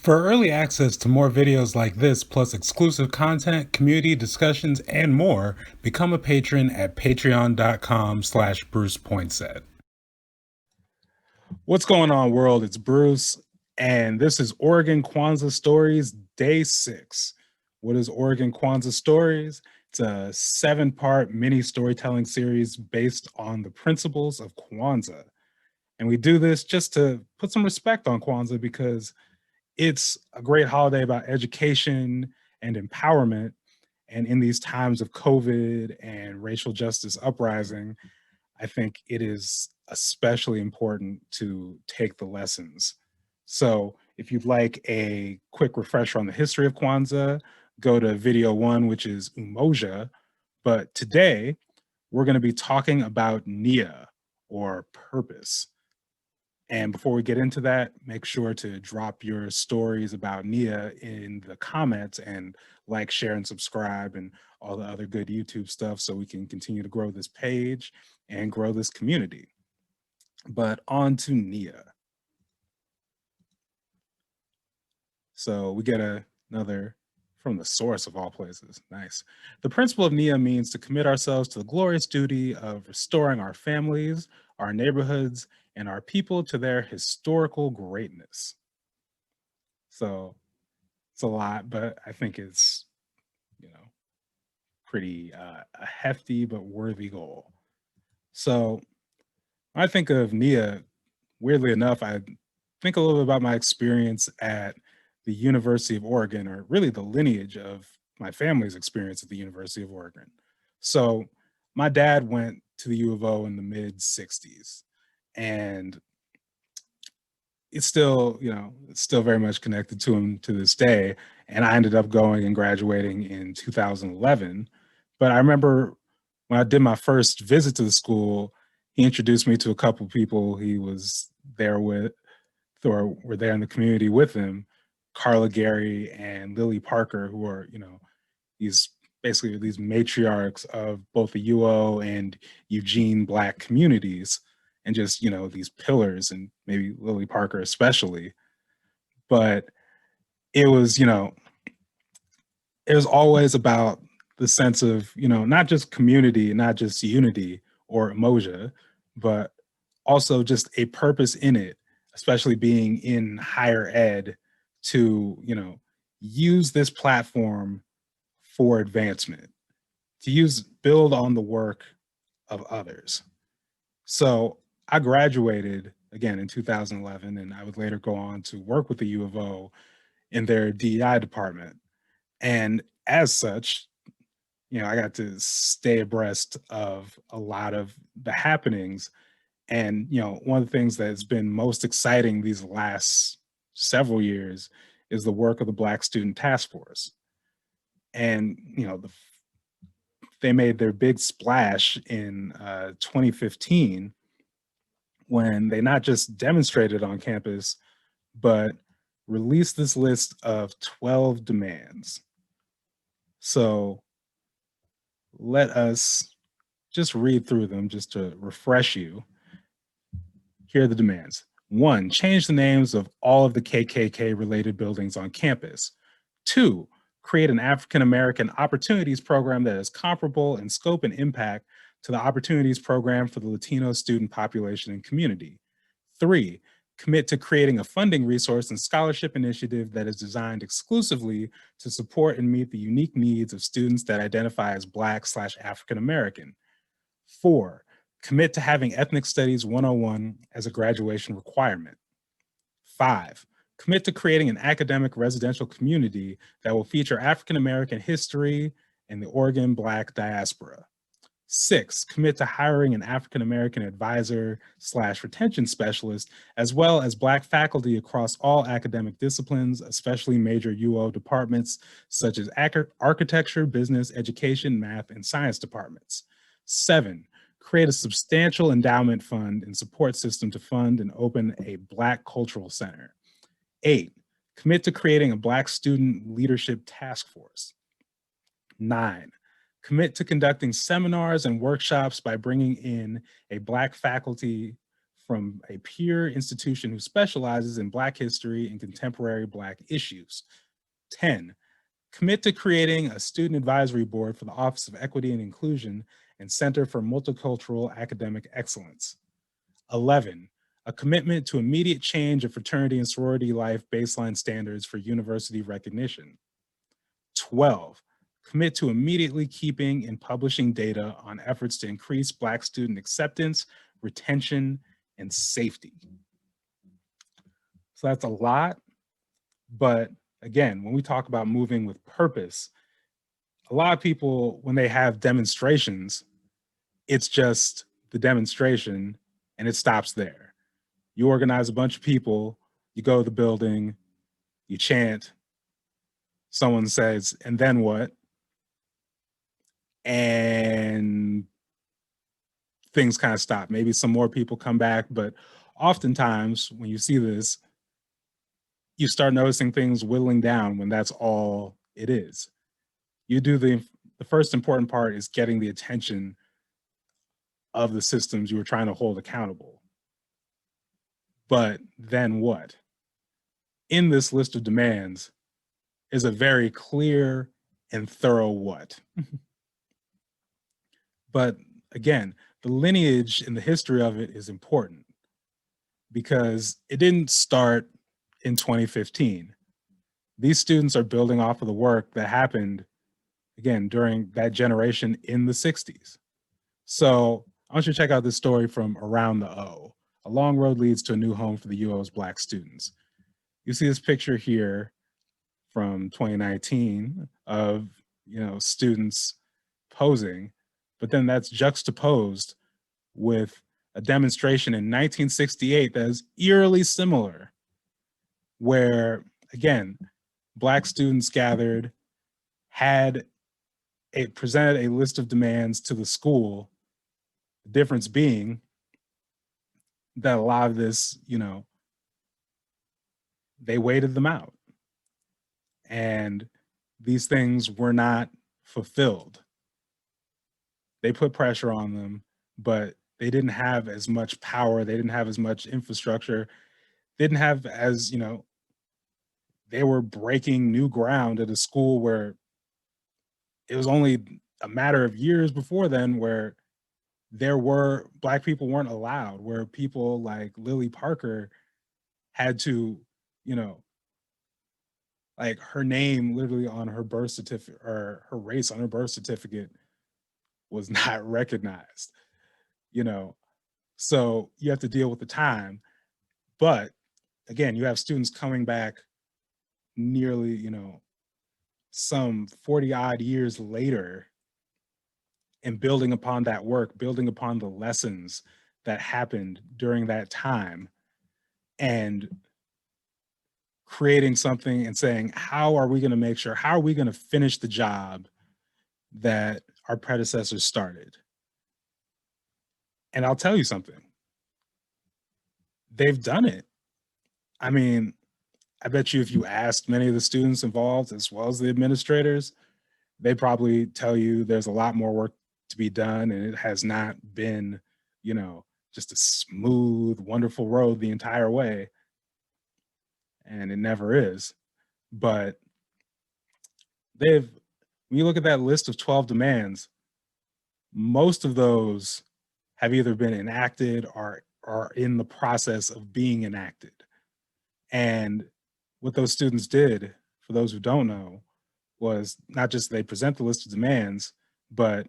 For early access to more videos like this, plus exclusive content, community discussions, and more, become a patron at patreon.com/Bruce Poinsett. What's going on, world? It's Bruce, and this is Oregon Kwanzaa Stories, Day 6. What is Oregon Kwanzaa Stories? It's a 7-part mini storytelling series based on the principles of Kwanzaa. And we do this just to put some respect on Kwanzaa because it's a great holiday about education and empowerment. And in these times of COVID and racial justice uprising, I think it is especially important to take the lessons. So, if you'd like a quick refresher on the history of Kwanzaa, go to video 1, which is Umoja. But today, we're going to be talking about Nia, or purpose. And before we get into that, make sure to drop your stories about Nia in the comments and like, share, and subscribe, and all the other good YouTube stuff so we can continue to grow this page and grow this community. But on to Nia. So we get another from the source of all places. Nice. The principle of Nia means to commit ourselves to the glorious duty of restoring our families, our neighborhoods, and our people to their historical greatness. So it's a lot, but I think it's, you know, pretty a hefty but worthy goal. So when I think of Nia, weirdly enough, I think a little bit about my experience at the University of Oregon, or really the lineage of my family's experience at the University of Oregon. So my dad went to the U of O in the mid 60s, and it's still, it's still very much connected to him to this day. And I ended up going and graduating in 2011. But I remember when I did my first visit to the school, he introduced me to a couple people he was there with, or were there in the community with him, Carla Gary and Lily Parker, who are, these basically these matriarchs of both the UO and Eugene Black communities, and just, these pillars, and maybe Lily Parker especially. But it was, it was always about the sense of, not just community, not just unity or emoja, but also just a purpose in it, especially being in higher ed, to, use this platform for advancement, to build on the work of others. So I graduated again in 2011, and I would later go on to work with the U of O in their DEI department. And as such, I got to stay abreast of a lot of the happenings. And, one of the things that's been most exciting these last several years is the work of the Black Student Task Force. And, they made their big splash in 2015 when they not just demonstrated on campus, but released this list of 12 demands. So let us just read through them just to refresh you. Here are the demands. 1, change the names of all of the KKK related buildings on campus. 2, create an African American Opportunities Program that is comparable in scope and impact to the Opportunities Program for the Latino student population and community. 3, commit to creating a funding resource and scholarship initiative that is designed exclusively to support and meet the unique needs of students that identify as Black/African American. 4, commit to having Ethnic Studies 101 as a graduation requirement. 5, commit to creating an academic residential community that will feature African American history and the Oregon Black diaspora. 6, commit to hiring an African American advisor/retention specialist, as well as Black faculty across all academic disciplines, especially major UO departments such as architecture, business, education, math, and science departments. 7, create a substantial endowment fund and support system to fund and open a Black cultural center. 8, commit to creating a Black student leadership task force. 9, commit to conducting seminars and workshops by bringing in a Black faculty from a peer institution who specializes in Black history and contemporary Black issues. 10. Commit to creating a student advisory board for the Office of Equity and Inclusion and Center for Multicultural Academic Excellence. 11. A commitment to immediate change of fraternity and sorority life baseline standards for university recognition. 12. Commit to immediately keeping and publishing data on efforts to increase Black student acceptance, retention, and safety. So that's a lot, but again, when we talk about moving with purpose, a lot of people, when they have demonstrations, it's just the demonstration and it stops there. You organize a bunch of people, you go to the building, you chant, someone says, and then what? And things kind of stop. Maybe some more people come back, but oftentimes when you see this, you start noticing things whittling down when that's all it is. You do the first important part is getting the attention of the systems you were trying to hold accountable. But then what? In this list of demands is a very clear and thorough what. But again, the lineage and the history of it is important because it didn't start in 2015. These students are building off of the work that happened, again, during that generation in the 60s. So I want you to check out this story from Around the O. A long road leads to a new home for the UO's Black students. You see this picture here from 2019 of, students posing, but then that's juxtaposed with a demonstration in 1968 that is eerily similar, where, again, Black students gathered, presented a list of demands to the school, the difference being that a lot of this, they waited them out. And these things were not fulfilled. They put pressure on them, but they didn't have as much power. They didn't have as much infrastructure. They didn't have as, they were breaking new ground at a school where it was only a matter of years before then where Black people weren't allowed, where people like Lily Parker had to, like her name literally on her birth certificate or her race on her birth certificate was not recognized, you know. So you have to deal with the time. But again, you have students coming back nearly, some 40 odd years later and building upon that work, building upon the lessons that happened during that time and creating something and saying, how are we going to finish the job that our predecessors started? And I'll tell you something, they've done it. I mean, I bet you if you asked many of the students involved as well as the administrators, they probably tell you there's a lot more work to be done and it has not been, just a smooth, wonderful road the entire way. And it never is. But when you look at that list of 12 demands, most of those have either been enacted or are in the process of being enacted. And what those students did, for those who don't know, was not just they present the list of demands, but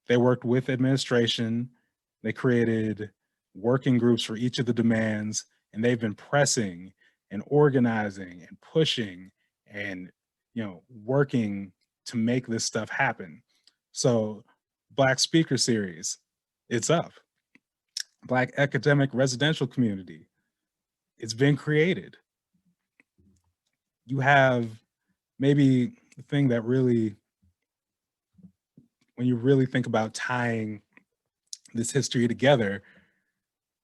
they worked with administration, they created working groups for each of the demands, and they've been pressing and organizing and pushing and working to make this stuff happen. So Black Speaker Series, it's up. Black Academic Residential Community, it's been created. You have maybe the thing that really, when you really think about tying this history together,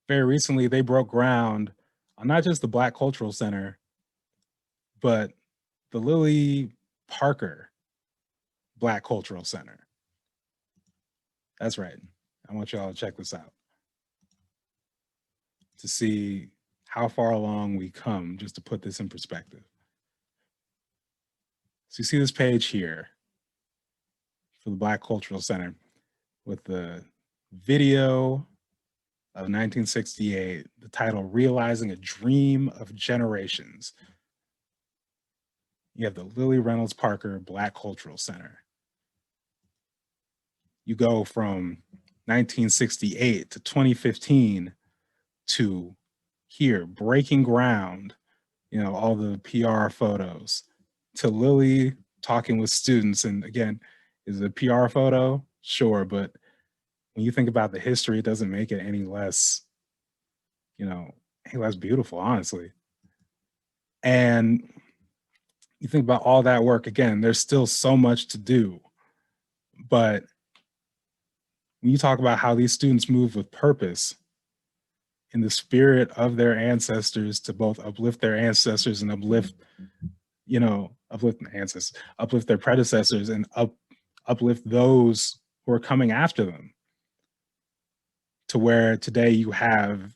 very recently they broke ground on not just the Black Cultural Center, but the Lily Parker Black Cultural Center. That's right. I want y'all to check this out. to see how far along we come, just to put this in perspective. So you see this page here for the Black Cultural Center with the video of 1968, the title Realizing a Dream of Generations. You have the Lily Reynolds Parker Black Cultural Center. You go from 1968 to 2015 to here, breaking ground, all the PR photos, to Lily talking with students. And again, is it a PR photo? Sure, but when you think about the history, it doesn't make it any less, any less beautiful, honestly. And you think about all that work, again, there's still so much to do. But when you talk about how these students move with purpose in the spirit of their ancestors to both uplift their ancestors and uplift their predecessors and uplift those who are coming after them, to where today you have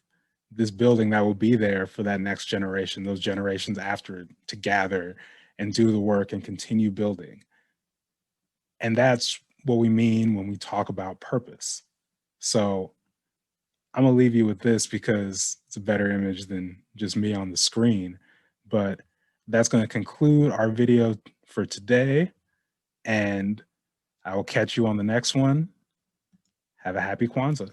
this building that will be there for that next generation, those generations after it, to gather and do the work and continue building. And that's what we mean when we talk about purpose. So I'm gonna leave you with this because it's a better image than just me on the screen. But that's gonna conclude our video for today. And I will catch you on the next one. Have a happy Kwanzaa.